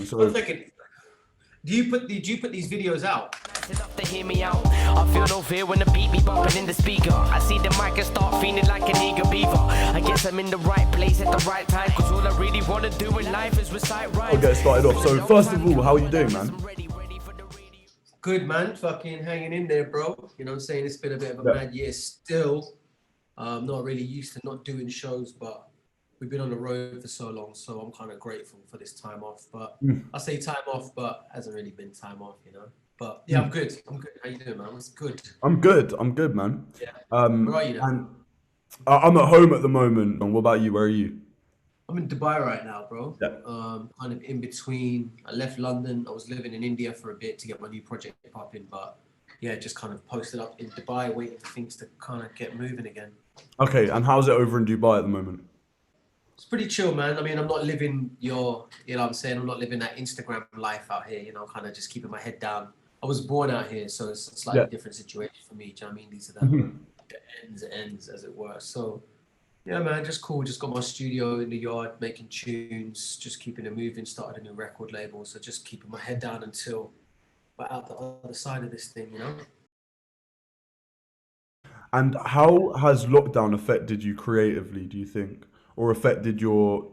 So, One second. Do you put these videos out? Enough to hear me out. I feel no fear when the beat be bumping in the speaker. I see the mic and start feeling like an eager beaver. I guess I'm in the right place at the right time, cause all I really wanna do in life is recite rhymes. I'll get started off. So first of all, how are you doing, man? Good, man. Fucking hanging in there, bro. You know what I'm saying? It's been a bit of a mad year still. Not really used to not doing shows, but we've been on the road for so long, so I'm kind of grateful for this time off. But I say time off, but hasn't really been time off, you know. But yeah, I'm good. I'm good. How you doing, man? It's good. I'm good, man. Yeah. Where are you now? And I'm at home at the moment. And what about you? Where are you? I'm in Dubai right now, bro. Yeah. Kind of in between. I left London. I was living in India for a bit to get my new project popping, but yeah, just kind of posted up in Dubai, waiting for things to kind of get moving again. Okay, and how's it over in Dubai at the moment? It's pretty chill, man. I mean, I'm not living you know what I'm saying? I'm not living that Instagram life out here, you know, kind of just keeping my head down. I was born out here, so it's a slightly different situation for me. Do you know what I mean? These are the ends, as it were. So, yeah, man, just cool. Just got my studio in the yard, making tunes, just keeping it moving. Started a new record label, so just keeping my head down until we're out the other side of this thing, you know? And how has lockdown affected you creatively, do you think? Or affected your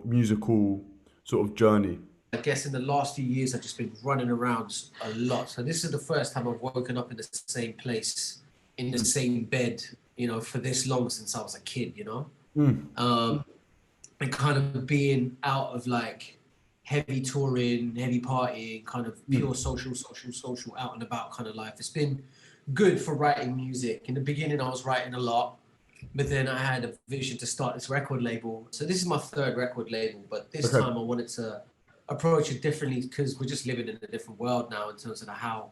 musical sort of journey? I guess in the last few years, I've just been running around a lot. So this is the first time I've woken up in the same place, in the same bed, you know, for this long since I was a kid, you know? And kind of being out of like heavy touring, heavy partying, kind of pure social, out and about kind of life. It's been good for writing music. In the beginning, I was writing a lot, but then I had a vision to start this record label. So this is my third record label, but this time I wanted to approach it differently because we're just living in a different world now in terms of how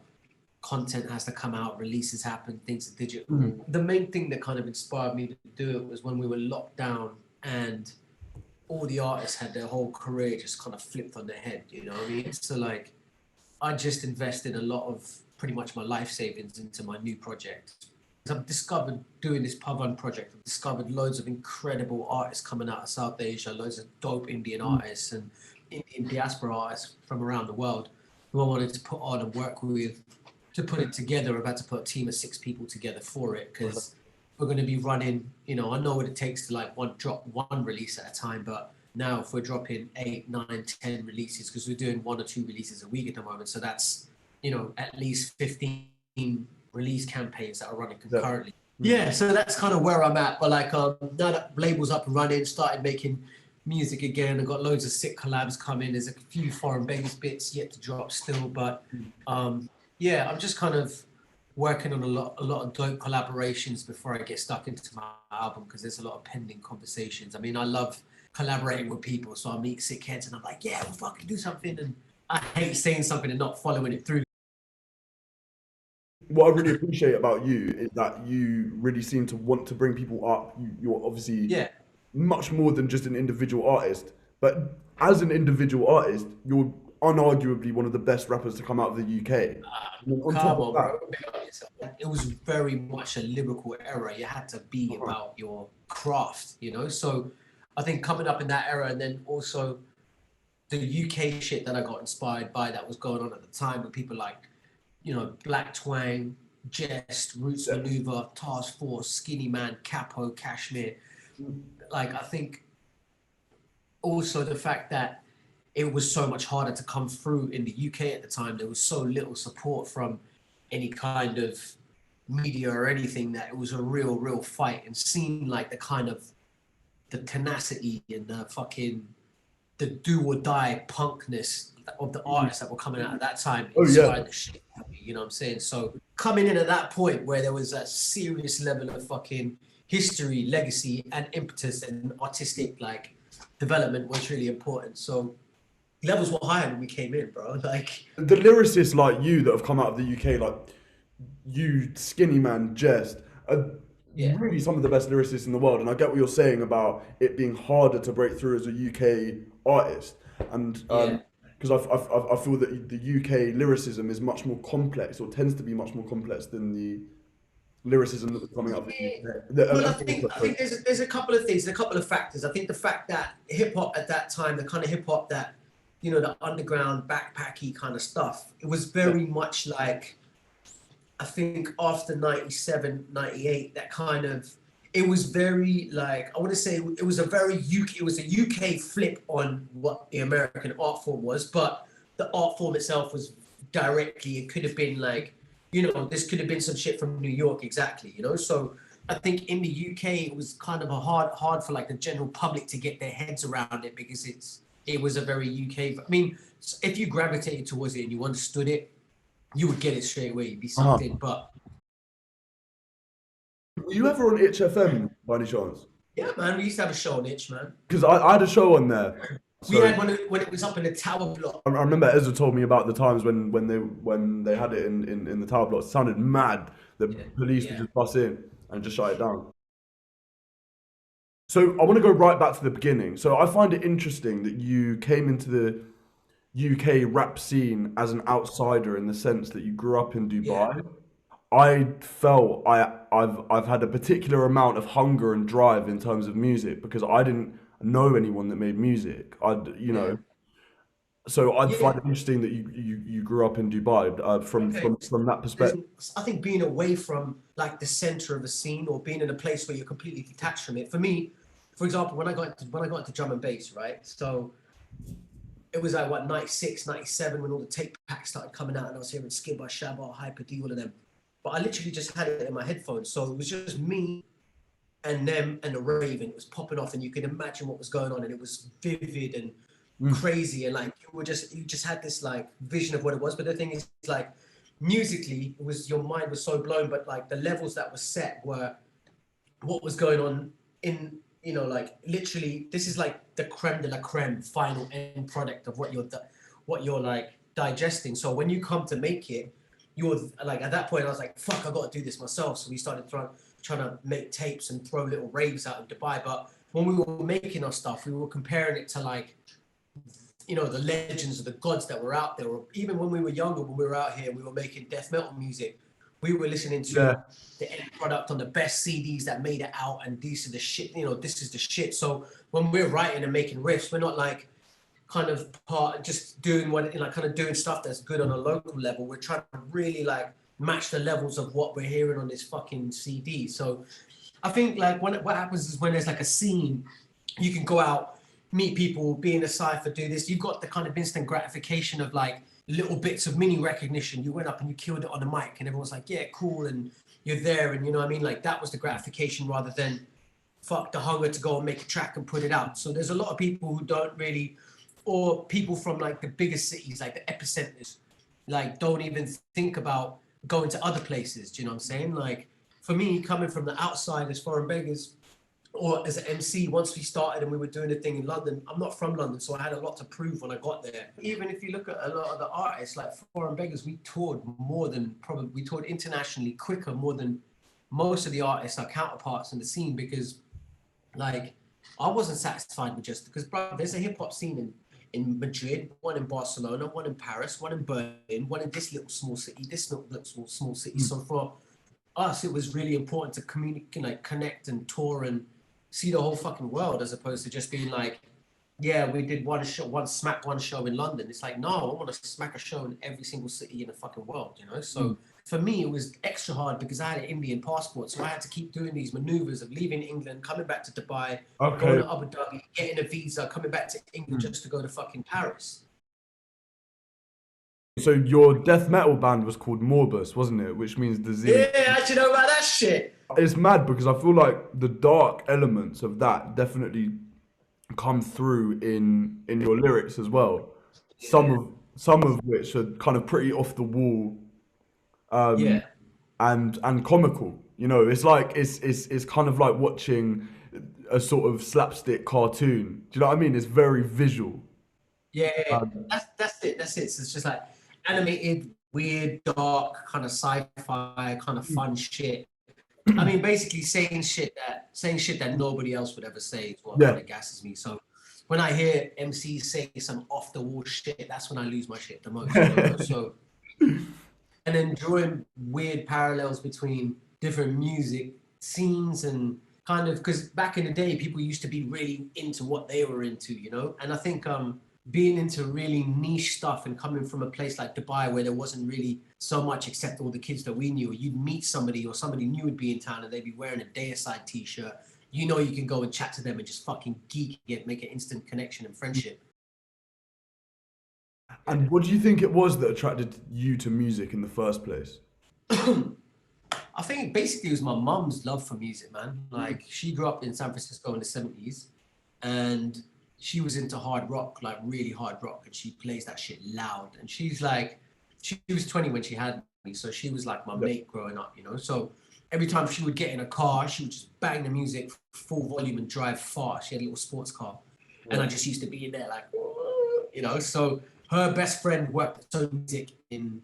content has to come out, releases happen, things are digital. The main thing that kind of inspired me to do it was when we were locked down and all the artists had their whole career just kind of flipped on their head, you know what I mean? So like, I just invested a lot of pretty much my life savings into my new project. I've discovered doing this P4VAN project, I've discovered loads of incredible artists coming out of South Asia, loads of dope Indian artists and Indian diaspora artists from around the world who I wanted to put on and work with to put it together. I've had to put a team of 6 people together for it because we're going to be running, you know, I know what it takes to like drop one release at a time, but now if we're dropping 8, 9, 10 releases, because we're doing 1 or 2 releases a week at the moment, so that's, you know, at least 15 release campaigns that are running concurrently. Yeah, so that's kind of where I'm at. But like now that label's up and running, started making music again. I've got loads of sick collabs coming. There's a few Foreign Beggars bits yet to drop still, but yeah, I'm just kind of working on a lot of dope collaborations before I get stuck into my album because there's a lot of pending conversations. I mean, I love collaborating with people, so I meet sick heads and I'm like, yeah, we'll fucking do something, and I hate saying something and not following it through. What I really appreciate about you is that you really seem to want to bring people up. You're obviously much more than just an individual artist, but as an individual artist, you're unarguably one of the best rappers to come out of the UK. Bro. It was very much a lyrical era. You had to be about your craft, you know? So I think coming up in that era, and then also the UK shit that I got inspired by that was going on at the time with people like, you know, Black Twang, Jest, Roots Maneuver, Task Force, Skinny Man, Capo, Kashmir. Like, I think also the fact that it was so much harder to come through in the UK at the time. There was so little support from any kind of media or anything that it was a real fight, and seeing like the kind of the tenacity and the do or die punkness of the artists that were coming out at that time inspired the shit out of me, you know what I'm saying? So coming in at that point where there was a serious level of fucking history, legacy, and impetus and artistic like development was really important. So levels were higher when we came in, bro. Like the lyricists like you that have come out of the UK, like you, Skinny Man, Jest, are really some of the best lyricists in the world. And I get what you're saying about it being harder to break through as a UK artist, and because I feel that the UK lyricism is much more complex, or tends to be much more complex than the lyricism that was coming out of the UK. Well, I think there's a couple of things, a couple of factors. I think the fact that hip hop at that time, the kind of hip hop that you know, the underground backpacky kind of stuff. It was very much like, I think after 97, 98, that kind of, it was very like, I want to say it was a very UK, it was a UK flip on what the American art form was, but the art form itself was directly, it could have been like, you know, this could have been some shit from New York, exactly, you know? So I think in the UK, it was kind of a hard for like the general public to get their heads around it because it was a very UK, I mean, if you gravitated towards it and you understood it, you would get it straight away, you'd be sucked in, but. Were you ever on Itch FM by any chance? Yeah, man, we used to have a show on Itch, man. Because I had a show on there. We had when it was up in the tower block. I remember Ezra told me about the times when they had it in the tower block. It sounded mad. The police would just bust in and just shut it down. So I want to go right back to the beginning. So I find it interesting that you came into the UK rap scene as an outsider in the sense that you grew up in Dubai. Yeah. I felt I've had a particular amount of hunger and drive in terms of music because I didn't know anyone that made music. So I'd find it interesting that you grew up in Dubai from that perspective. I think being away from like the center of the scene or being in a place where you're completely detached from it. For me, for example, when I got into drum and bass, right? So it was like what 96, 97 when all the tape packs started coming out and I was hearing Skibba, Shabba, Hyper D, all of them. But I literally just had it in my headphones. So it was just me and them and the rave and it was popping off and you could imagine what was going on and it was vivid and crazy and like you just had this like vision of what it was. But the thing is like musically it was your mind was so blown, but like the levels that were set were what was going on in, you know, like literally this is like the creme de la creme final end product of what you're like digesting. So when you come to make it, you're like at that point I was like, fuck, I got to do this myself. So we started trying to make tapes and throw little raves out in Dubai. But when we were making our stuff, we were comparing it to like, you know, the legends of the gods that were out there. Or even when we were younger, when we were out here, we were making death metal music. We were listening to the end product on the best CDs that made it out, and these are the shit. You know, this is the shit. So when we're writing and making riffs, we're not like kind of just doing doing stuff that's good on a local level. We're trying to really like match the levels of what we're hearing on this fucking CD. So I think like what happens is when there's like a scene, you can go out, meet people, be in a cypher, do this. You've got the kind of instant gratification of like little bits of mini recognition. You went up and you killed it on the mic and everyone's like, yeah, cool. And you're there. And you know what I mean? Like that was the gratification rather than fuck the hunger to go and make a track and put it out. So there's a lot of people who don't really, or people from like the biggest cities, like the epicenters, like don't even think about going to other places. Do you know what I'm saying? Like for me, coming from the outside as Foreign Beggars, or as an MC, once we started and we were doing a thing in London, I'm not from London, so I had a lot to prove when I got there. Even if you look at a lot of the artists, like Foreign Beggars, we toured internationally quicker, more than most of the artists, our counterparts in the scene, because like, I wasn't satisfied with just, because bro, there's a hip hop scene in Madrid, one in Barcelona, one in Paris, one in Berlin, one in this little small city, this little small city. So for us, it was really important to communicate, like connect and tour and see the whole fucking world, as opposed to just being like, yeah, we did one show in London. It's like, no, I want to smack a show in every single city in the fucking world, you know? So for me, it was extra hard because I had an Indian passport. So I had to keep doing these maneuvers of leaving England, coming back to Dubai, going to Abu Dhabi, getting a visa, coming back to England just to go to fucking Paris. So your death metal band was called Morbus, wasn't it? Which means disease. Yeah, how'd you know about that shit? It's mad because I feel like the dark elements of that definitely come through in your lyrics as well. Yeah. Some of which are kind of pretty off the wall, and comical. You know, it's like it's kind of like watching a sort of slapstick cartoon. Do you know what I mean? It's very visual. Yeah, that's it. So it's just like animated, weird, dark, kind of sci-fi, kind of fun shit. I mean, basically saying shit that nobody else would ever say is what kind of gasses me. So when I hear MCs say some off the wall shit, that's when I lose my shit the most. You know? So, and then drawing weird parallels between different music scenes and kind of, because back in the day, people used to be really into what they were into, you know? And I think being into really niche stuff and coming from a place like Dubai where there wasn't really so much except all the kids that we knew, you'd meet somebody or somebody new would be in town and they'd be wearing a Deicide t-shirt. You know, you can go and chat to them and just fucking geek it, make an instant connection and friendship. And what do you think it was that attracted you to music in the first place? I think basically it was my mum's love for music, man. Like she grew up in San Francisco in the 70s and she was into hard rock, like really hard rock, and she plays that shit loud. And she's like, she was 20 when she had me, so she was like my mate growing up, you know? So every time she would get in a car, she would just bang the music full volume and drive fast. She had a little sports car. And I just used to be in there like, you know? So her best friend worked at Sony Music in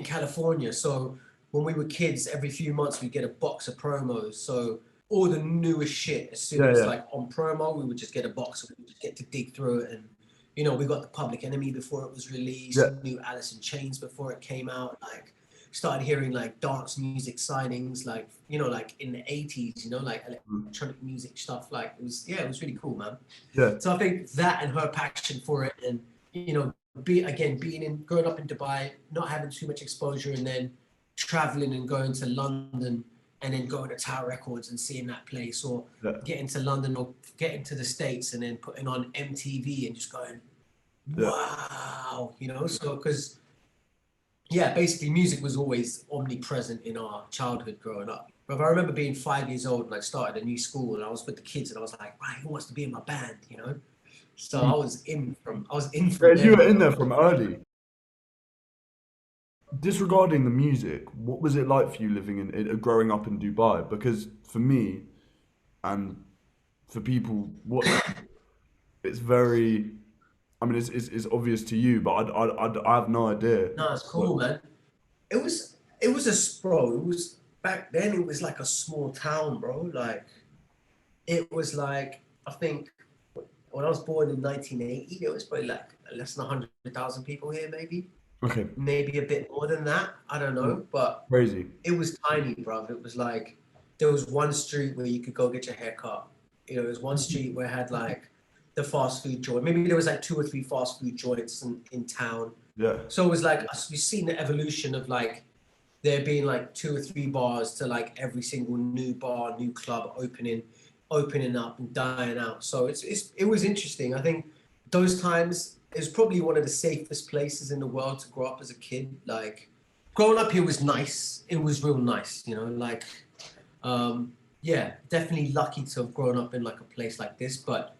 California. So when we were kids, every few months we'd get a box of promos. So all the newest shit, as soon as like on promo, we would just get a box. We would just get to dig through it. And, you know, we got the Public Enemy before it was released, new Alice in Chains before it came out. Like, started hearing like dance music signings, like, you know, like in the 80s, you know, like electronic music stuff. Like, it was really cool, man. Yeah. So I think that and her passion for it and, you know, growing up in Dubai, not having too much exposure and then traveling and going to London and then going to Tower Records and seeing that place, or getting to London or getting to the States and then putting on MTV and just going, wow, you know? So, because, basically music was always omnipresent in our childhood growing up. But I remember being 5 years old and I started a new school and I was with the kids and I was like, right, who wants to be in my band, you know? So I was in from you were in there from early. Disregarding the music, what was it like for you living in growing up in Dubai? Because for me, and for people, it's very. I mean, it's obvious to you, but I have no idea. No, it's cool, man. It was bro. It was back then. It was like a small town, bro. Like, it was like, I think when I was born in 1980, there was probably like less than 100,000 people here, maybe. Okay. Maybe a bit more than that. I don't know, but crazy. It was tiny, bruv. It was like there was one street where you could go get your hair cut. You know, there was one street where it had like the fast food joint. Maybe there was like 2 or 3 fast food joints in town. Yeah. So it was like we've seen the evolution of like there being like 2 or 3 bars to like every single new bar, new club opening up and dying out. So it was interesting. I think those times. It was probably one of the safest places in the world to grow up as a kid. Like, growing up here was nice. It was real nice, you know, like, definitely lucky to have grown up in like a place like this. But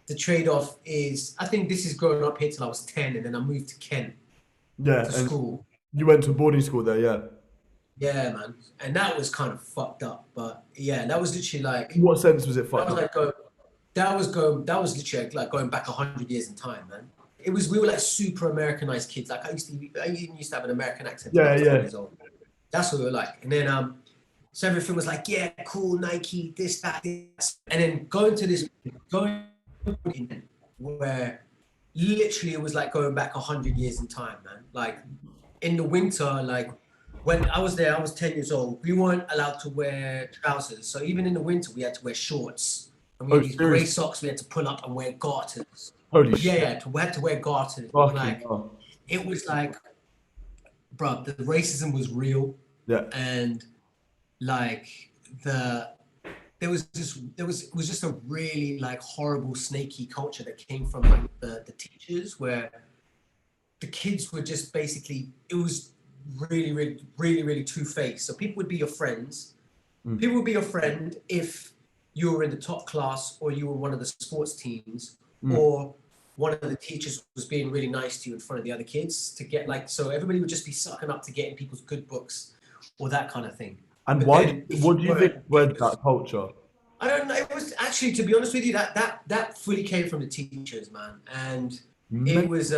the trade-off is, I think this is growing up here till I was 10 and then I moved to Kent to school. You went to boarding school there, yeah? Yeah, man. And that was kind of fucked up. But yeah, that was literally like... In what sense was it fucked up? That was literally like going back 100 years in time, man. We were like super Americanized kids. Like I even used to have an American accent. Yeah. Years old. That's what we were like. And then so everything was like, yeah, cool, Nike, this, that, this. And then going where literally it was like going back 100 years in time, man. Like in the winter, like when I was there, I was 10 years old. We weren't allowed to wear trousers. So even in the winter, we had to wear shorts. And we had these grey socks we had to pull up and wear garters. Holy shit. Yeah, we had to wear garters. It was like, bro, the racism was real. Yeah. And like it was just a really like horrible snaky culture that came from like the teachers, where the kids were just basically, it was really two-faced. So people would be your friends. People would be your friend if you were in the top class or you were one of the sports teams or one of the teachers was being really nice to you in front of the other kids to get like, so everybody would just be sucking up to get in people's good books or that kind of thing. And what do you think bred that culture? I don't know. It was actually, to be honest with you, that fully came from the teachers, man. And it was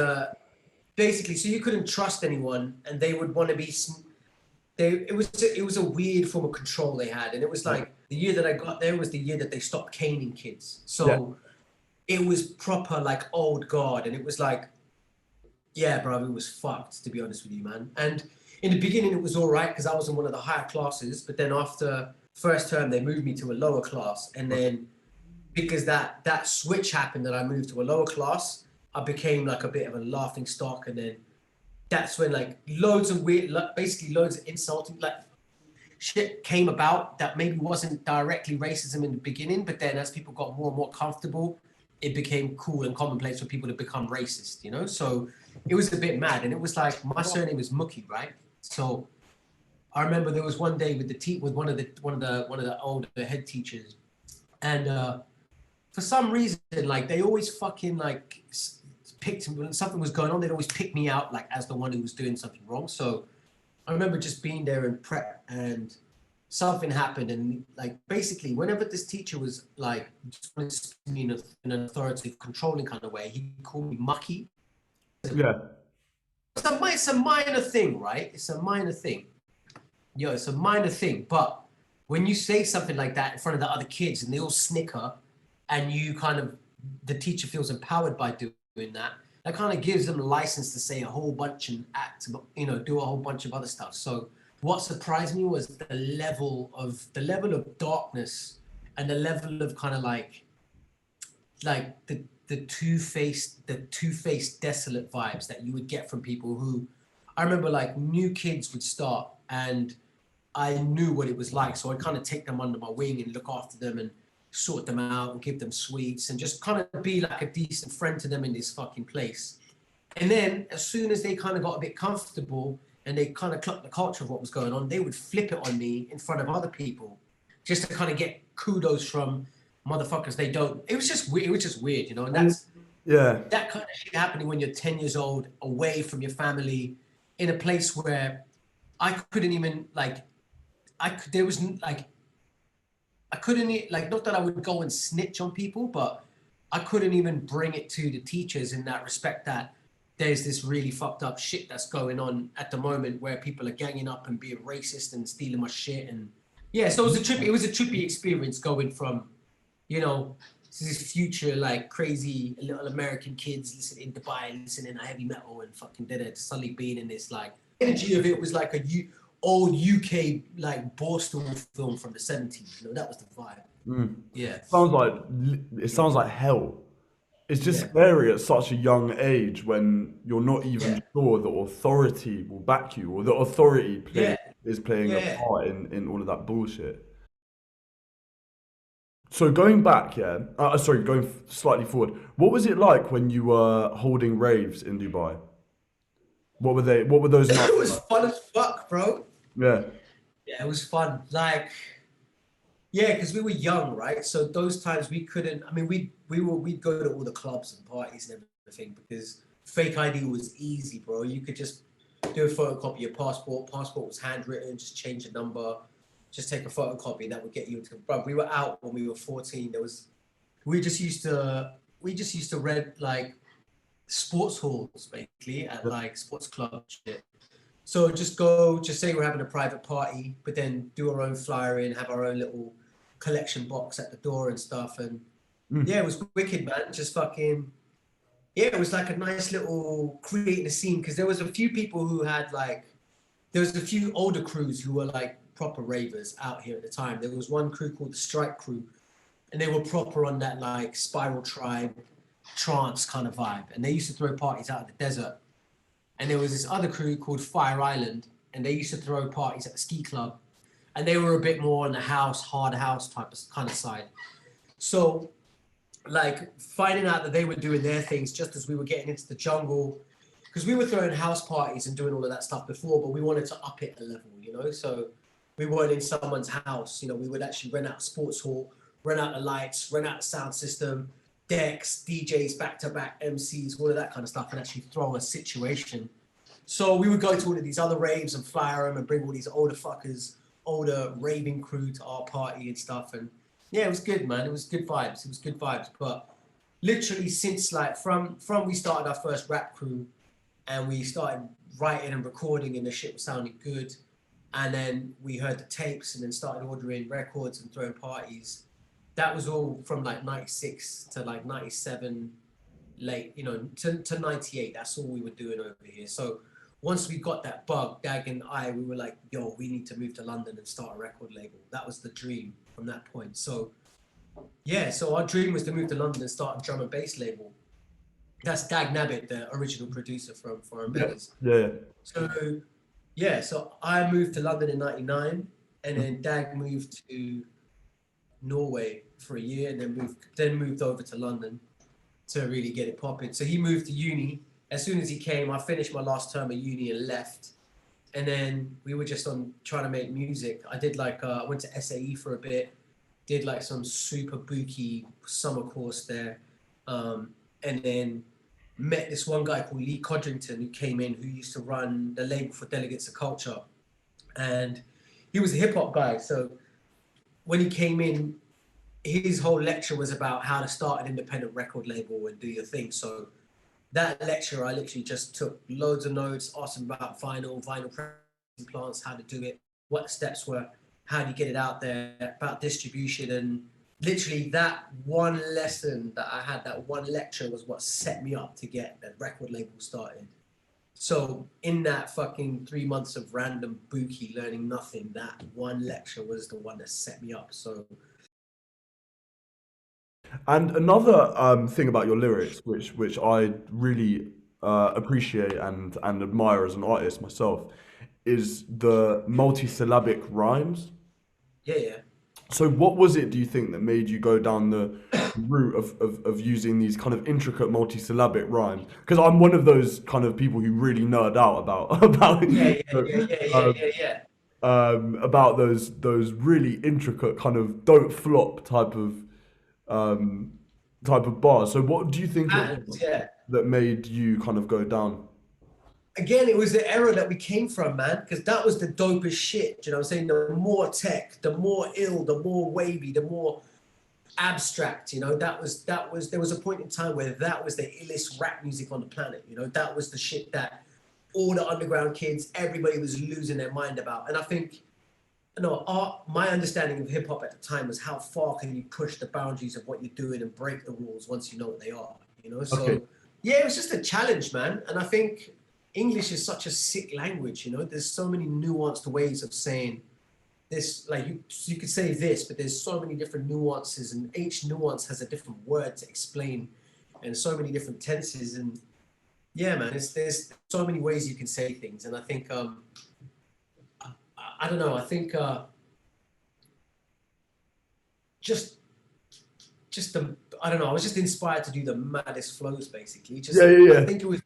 basically, so you couldn't trust anyone and they would want to be, it was a weird form of control they had. And it was like, the year that I got there was the year that they stopped caning kids. So it was proper like old guard. And it was like, yeah, bro, it was fucked, to be honest with you, man. And in the beginning, it was all right because I was in one of the higher classes. But then after first term, they moved me to a lower class. And then because that switch happened, that I moved to a lower class. I became like a bit of a laughing stock, and then that's when like loads of weird, basically loads of insulting, like shit came about that maybe wasn't directly racism in the beginning, but then as people got more and more comfortable, it became cool and commonplace for people to become racist, you know? So it was a bit mad. And it was like, my surname is Mookie, right? So I remember there was one day with one of the older head teachers, and for some reason, like they always fucking like picked, when something was going on, they'd always pick me out like as the one who was doing something wrong. So I remember just being there in prep, and something happened, and like basically whenever this teacher was like in an authoritative, controlling kind of way, he called me mucky. Yeah. It's a minor thing, right? It's a minor thing. Yo, it's a minor thing. But when you say something like that in front of the other kids and they all snicker, and you kind of, the teacher feels empowered by doing that, that kind of gives them a license to say a whole bunch and act, you know, do a whole bunch of other stuff. So what surprised me was the level of darkness and the level of kind of like the two-faced desolate vibes that you would get from people who, I remember like new kids would start, and I knew what it was like. So I'd kind of take them under my wing and look after them and sort them out and give them sweets and just kind of be like a decent friend to them in this fucking place. And then as soon as they kind of got a bit comfortable and they kind of clocked the culture of what was going on, they would flip it on me in front of other people just to kind of get kudos from motherfuckers they don't. It was just weird, you know? And that's, that kind of shit happening when you're 10 years old, away from your family, in a place where I couldn't even like, not that I would go and snitch on people, but I couldn't even bring it to the teachers in that respect, that there's this really fucked up shit that's going on at the moment where people are ganging up and being racist and stealing my shit. And yeah, so it was a trippy experience going from, you know, this future like crazy little American kids listening to Dubai, listening to heavy metal and fucking to suddenly being in this like energy of it was like old UK like Borstal film from the 70s. You know, that was the vibe. Yeah. It sounds like hell. It's just scary at such a young age when you're not even sure the authority will back you, or the authority is playing a part in all of that bullshit. So going back, going slightly forward, what was it like when you were holding raves in Dubai? What were those nights? It was fun as fuck, bro. Yeah. Yeah, it was fun. Like, yeah, because we were young, right? So those times we couldn't, I mean, we'd go to all the clubs and parties and everything because fake ID was easy, bro. You could just do a photocopy of your passport. Passport was handwritten, just change the number, just take a photocopy, that would get you into, bro. We were out when we were 14. We just used to rent like sports halls basically at like sports club shit. So just say we're having a private party, but then do our own flyering, have our own little collection box at the door and stuff. And yeah, it was wicked, man. Just fucking, yeah, it was like a nice little creating a scene. Cause there was a few people who had like, there was a few older crews who were like proper ravers out here at the time. There was one crew called the Strike Crew, and they were proper on that like Spiral Tribe trance kind of vibe. And they used to throw parties out in the desert. And there was this other crew called Fire Island, and they used to throw parties at the ski club. And they were a bit more on the hard house type of kind of side. So like finding out that they were doing their things just as we were getting into the jungle, because we were throwing house parties and doing all of that stuff before, but we wanted to up it a level, you know? So we weren't in someone's house, you know, we would actually rent out a sports hall, rent out the lights, rent out the sound system, decks, DJs, back-to-back MCs, all of that kind of stuff, and actually throw a situation. So we would go to all of these other raves and flyer them and bring all these older raving crew to our party and stuff. And yeah, it was good, man. It was good vibes. But literally since like from we started our first rap crew and we started writing and recording and the shit was sounding good, and then we heard the tapes and then started ordering records and throwing parties. That was all from like 96 to like 97 late, you know, to 98. That's all we were doing over here. So once we got that bug, Dag and I, we were like, yo, we need to move to London and start a record label. That was the dream from that point. So Yeah, so our dream was to move to London and start a drum and bass label. That's Dag Nabbit, the original producer from Foreign Beggars. Yeah. So yeah, so I moved to London in '99, and then Dag moved to Norway for a year, and then moved over to London to really get it popping. So he moved to uni. As soon as he came, I finished my last term of uni and left. And then we were just on trying to make music. I did like I went to SAE for a bit, did like some super booky summer course there, and then met this one guy called Lee Codrington who came in, who used to run the label for Delegates of Culture, and he was a hip hop guy. So when he came in, his whole lecture was about how to start an independent record label and do your thing. So that lecture, I literally just took loads of notes, asked him about vinyl pressing plants, how to do it, what the steps were, how do you get it out there, about distribution. And literally that one lesson that I had, that one lecture was what set me up to get the record label started. So in that fucking 3 months of random bookie learning nothing, that one lecture was the one that set me up. So. And another thing about your lyrics, which I really appreciate and admire as an artist myself, is the multisyllabic rhymes. Yeah. So what was it, do you think, that made you go down the route of using these kind of intricate multisyllabic rhymes? Because I'm one of those kind of people who really nerd out about Yeah. About those really intricate kind of don't flop type of bars. So what do you think it was that made you kind of go down? Again, it was the era that we came from, man, because that was the dopest shit. You know what I'm saying? The more tech, the more ill, the more wavy, the more abstract, you know, there was a point in time where that was the illest rap music on the planet. You know, that was the shit that all the underground kids, everybody was losing their mind about. And I think, you know, my understanding of hip hop at the time was how far can you push the boundaries of what you're doing and break the rules once you know what they are, you know? So, Okay. yeah, it was just a challenge, man. And I think English is such a sick language, you know? There's so many nuanced ways of saying this, like you could say this, but there's so many different nuances, and each nuance has a different word to explain, and so many different tenses. And yeah, man, there's so many ways you can say things. And I think, I don't know, I think I don't know, I was just inspired to do the maddest flows, basically. Yeah. I think it was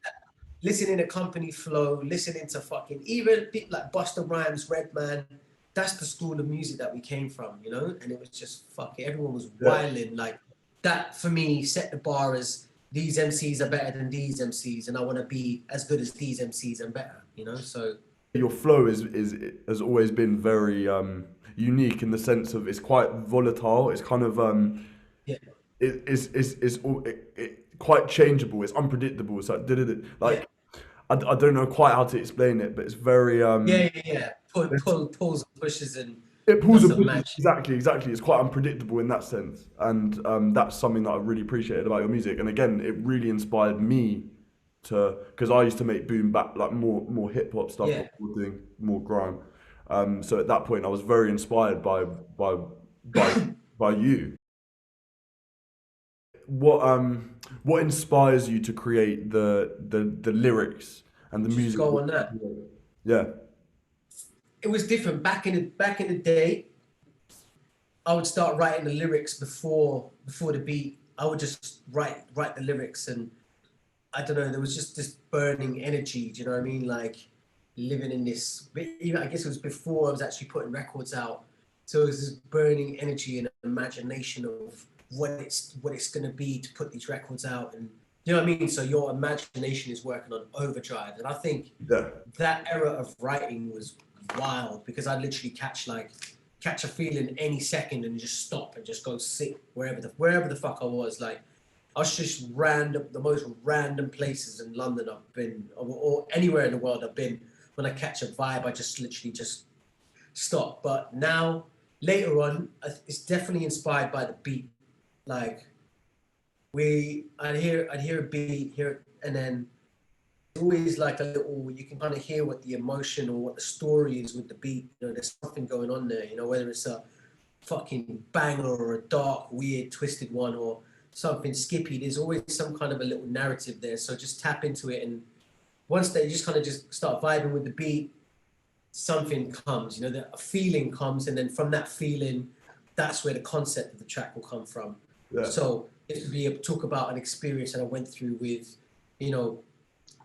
listening to company flow, listening to fucking, even like Busta Rhymes, Redman. That's the school of music that we came from, you know? And it was just, fuck it, everyone was wilding. Like, that, for me, set the bar as these MCs are better than these MCs, and I want to be as good as these MCs and better, you know? So... Your flow has always been very unique in the sense of it's quite volatile. It's kind of it's quite changeable. It's unpredictable. It's like I don't know quite how to explain it, but it's very pulls and pushes, and it pulls and pushes. Exactly. It's quite unpredictable in that sense, and that's something that I really appreciated about your music. And again, it really inspired me because I used to make boom bap, like more hip hop stuff, before doing more grime. So at that point, I was very inspired by you. What inspires you to create the lyrics and the music? Go on that. Yeah. It was different back in the day. I would start writing the lyrics before the beat. I would just write the lyrics, and I don't know, there was just this burning energy, do you know what I mean? Like, living in this, even I guess it was before I was actually putting records out. So it was this burning energy and imagination of what it's going to be to put these records out. And you know what I mean? So your imagination is working on overdrive. And I think that era of writing was wild, because I'd literally catch a feeling any second and just stop and just go sit wherever the fuck I was. Like, I was just the most random places in London I've been, or anywhere in the world I've been. When I catch a vibe, I just literally just stop. But now, later on, it's definitely inspired by the beat. Like, I'd hear a beat, and then always like a little, you can kind of hear what the emotion or what the story is with the beat. You know, there's something going on there, you know, whether it's a fucking banger or a dark, weird, twisted one or something skippy. There's always some kind of a little narrative there. So just tap into it, and once they just kind of just start vibing with the beat, something comes, you know, a feeling comes, and then from that feeling, that's where the concept of the track will come from. Yeah. So it would be a talk about an experience that I went through with, you know,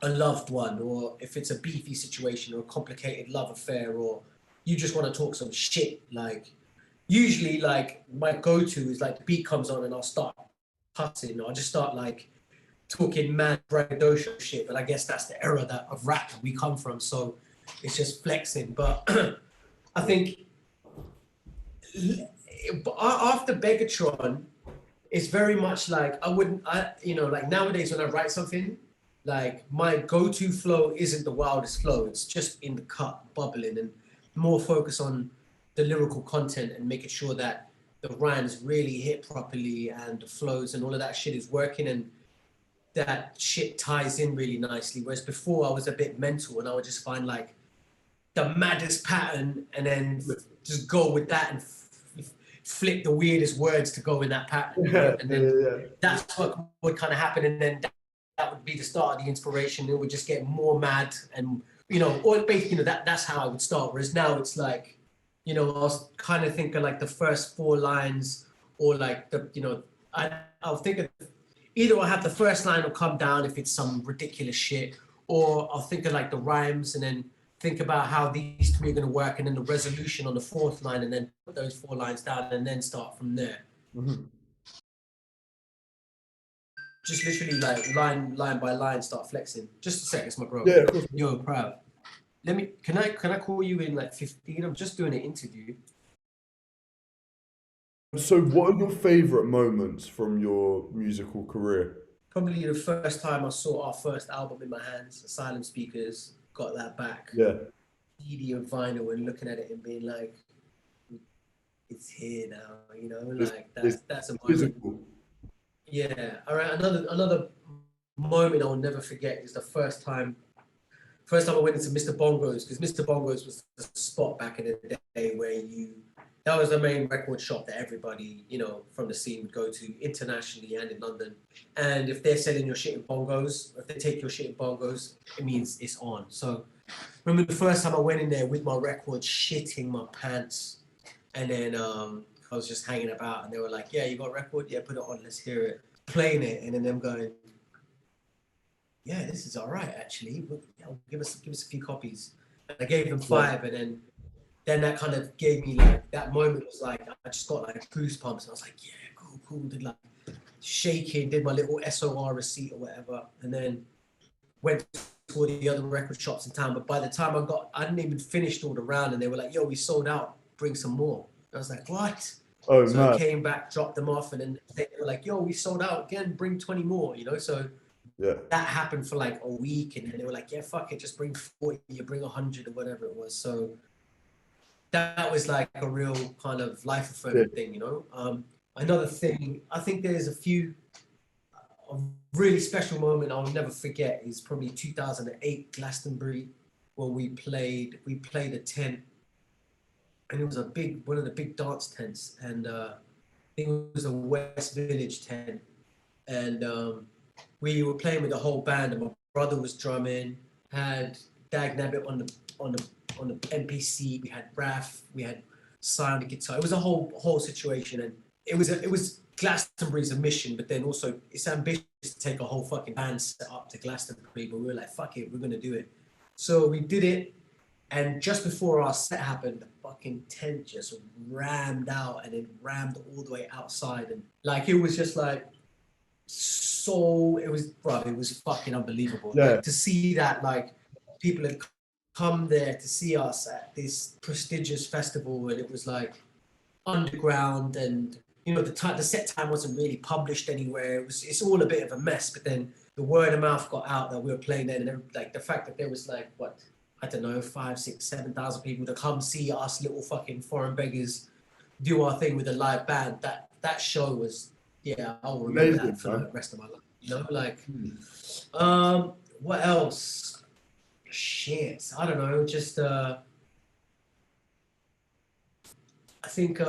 a loved one, or if it's a beefy situation or a complicated love affair, or you just want to talk some shit. Like usually, like my go-to is like the beat comes on and I'll start cussing, or I'll just start like talking mad braggadocious shit. But I guess that's the era of rap that we come from. So it's just flexing. But I think after Begatron, it's very much like you know, like nowadays when I write something, like my go-to flow isn't the wildest flow. It's just in the cut, bubbling, and more focus on the lyrical content and making sure that the rhymes really hit properly and the flows and all of that shit is working and that shit ties in really nicely. Whereas before I was a bit mental and I would just find like the maddest pattern and then just go with that and flip the weirdest words to go in that pattern. And then that's what would kind of happen. And then that would be the start of the inspiration. It would just get more mad and, you know, or basically, you know, that's how I would start. Whereas now it's like, you know, I'll kind of think of like the first 4 lines or like the, you know, I'll think of either I'll have the first line will come down if it's some ridiculous shit, or I'll think of like the rhymes and then think about how these 3 are going to work and then the resolution on the 4th line and then put those 4 lines down and then start from there. Mm-hmm. Just literally like line by line start flexing. Just a sec, it's my bro. Yeah, of course. Yo, proud. Can I call you in like 15? I'm just doing an interview. So what are your favourite moments from your musical career? Probably the first time I saw our first album in my hands, Asylum Speakers, got that back. Yeah. CD and vinyl and looking at it and being like, it's here now, you know, like that's a moment. Physical. Yeah. All right. Another moment I'll never forget is the first time I went into Mr. Bongo's, because Mr. Bongo's was the spot back in the day where that was the main record shop that everybody, you know, from the scene would go to internationally and in London. And if they're selling your shit in bongos, if they take your shit in bongos, it means it's on. So remember the first time I went in there with my record, shitting my pants. And then I was just hanging about and they were like, yeah, you got a record? Yeah, put it on, let's hear it. Playing it and then them going, yeah, this is all right, actually. Give us a few copies. And I gave them 5 and then that kind of gave me like, that moment was like, I just got like goosebumps and I was like, yeah, cool. Did like shaking, did my little SOR receipt or whatever. And then went to all the other record shops in town. But by the time I hadn't even finished all the round and they were like, yo, we sold out, bring some more. I was like, what? Oh, so man. I came back, dropped them off and then they were like, yo, we sold out again, bring 20 more, you know? So that happened for like a week and then they were like, yeah, fuck it, just bring 40, you bring 100 or whatever it was. So that was like a real kind of life affirming thing, you know? Another thing, I think there's a really special moment I'll never forget is probably 2008 Glastonbury when we played a tent and it was one of the big dance tents and I think it was a West Village tent and we were playing with the whole band and my brother was drumming, had Dag Nabbit on the MPC, we had Raph, we had Sion the guitar. It was a whole situation and it was Glastonbury's a mission, but then also it's ambitious to take a whole fucking band set up to Glastonbury, but we were like, fuck it, we're gonna do it. So we did it and just before our set happened, the fucking tent just rammed out and it rammed all the way outside and like it was just like it was fucking unbelievable. Yeah. Like, to see that like people had come there to see us at this prestigious festival and it was like underground and you know the set time wasn't really published anywhere. It's all a bit of a mess, but then the word of mouth got out that we were playing there and like the fact that there was like what I don't know 5, 6, 7,000 people to come see us little fucking Foreign Beggars do our thing with a live band. That show was I'll remember that for the rest of my life. You know, like what else? Shit, I don't know. Just I think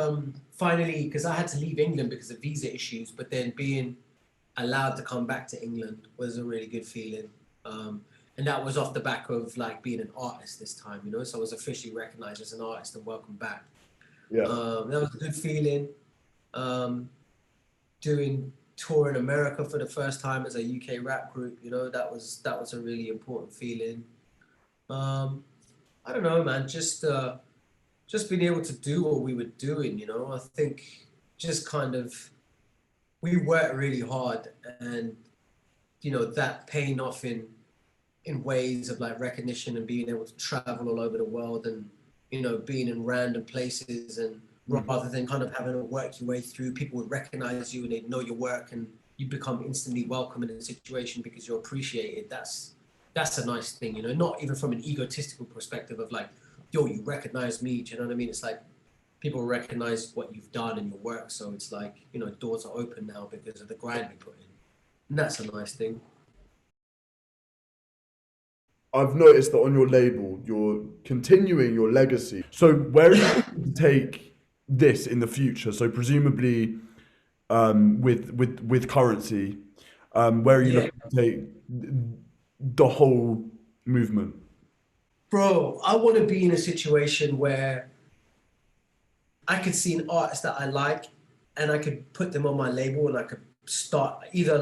finally, because I had to leave England because of visa issues, but then being allowed to come back to England was a really good feeling. And that was off the back of like being an artist this time, you know, so I was officially recognized as an artist and welcome back. Yeah. That was a good feeling. Doing tour in America for the first time as a UK rap group, you know, that was a really important feeling. I don't know, man, just being able to do what we were doing, you know, I think just kind of, we worked really hard, and, you know, that paying off in ways of like recognition and being able to travel all over the world and, you know, being in random places, and rather than kind of having to work your way through, people would recognize you and they'd know your work and you become instantly welcome in a situation because you're appreciated. That's a nice thing, you know, not even from an egotistical perspective of like, yo, you recognize me, do you know what I mean? It's like people recognize what you've done and your work, so it's like, you know, doors are open now because of the grind we put in, and that's a nice thing. I've noticed that on your label, you're continuing your legacy. So where are you going to take this in the future? So presumably, with currency, where are you looking to take the whole movement? Bro, I want to be in a situation where I could see an artist that I like and I could put them on my label and I could start either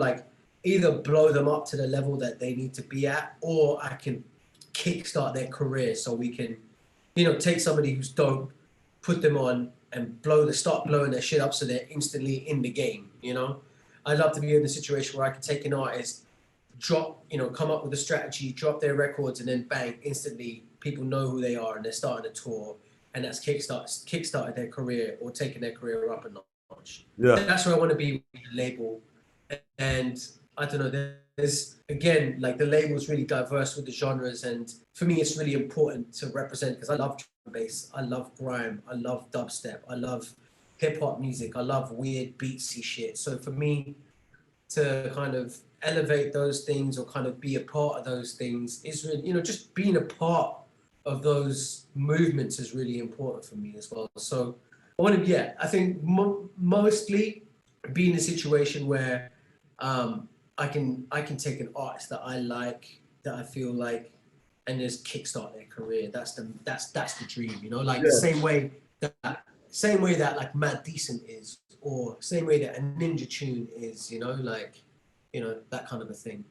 blow them up to the level that they need to be at, or I can kickstart their career so we can, you know, take somebody who's dope, put them on and start blowing their shit up so they're instantly in the game, you know? I'd love to be in a situation where I can take an artist, come up with a strategy, drop their records, and then bang, instantly people know who they are and they're starting a tour, and that's kickstarted their career or taken their career up a notch. Yeah. That's where I want to be with the label. And I don't know, there's, again, like the label's really diverse with the genres, and for me it's really important to represent, because I love drum and bass, I love grime, I love dubstep, I love hip-hop music, I love weird beatsy shit. So for me to kind of elevate those things or kind of be a part of those things is really, you know, just being a part of those movements is really important for me as well. So I think mostly be in a situation where I can take an artist that I like, that I feel like, and just kickstart their career. That's the dream, you know, like the same way that like Mad Decent is, or same way that a Ninja Tune is, you know, like, you know, that kind of a thing.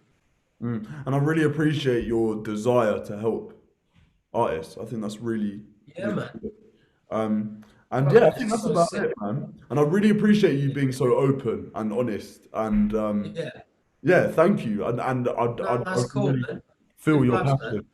And I really appreciate your desire to help artists. I think that's really, really man. good. And yeah, I think that's about it, man. And I really appreciate you being so open and honest. And yeah, thank you. And I That's cool, really man. feel Good your vibes, passion. man.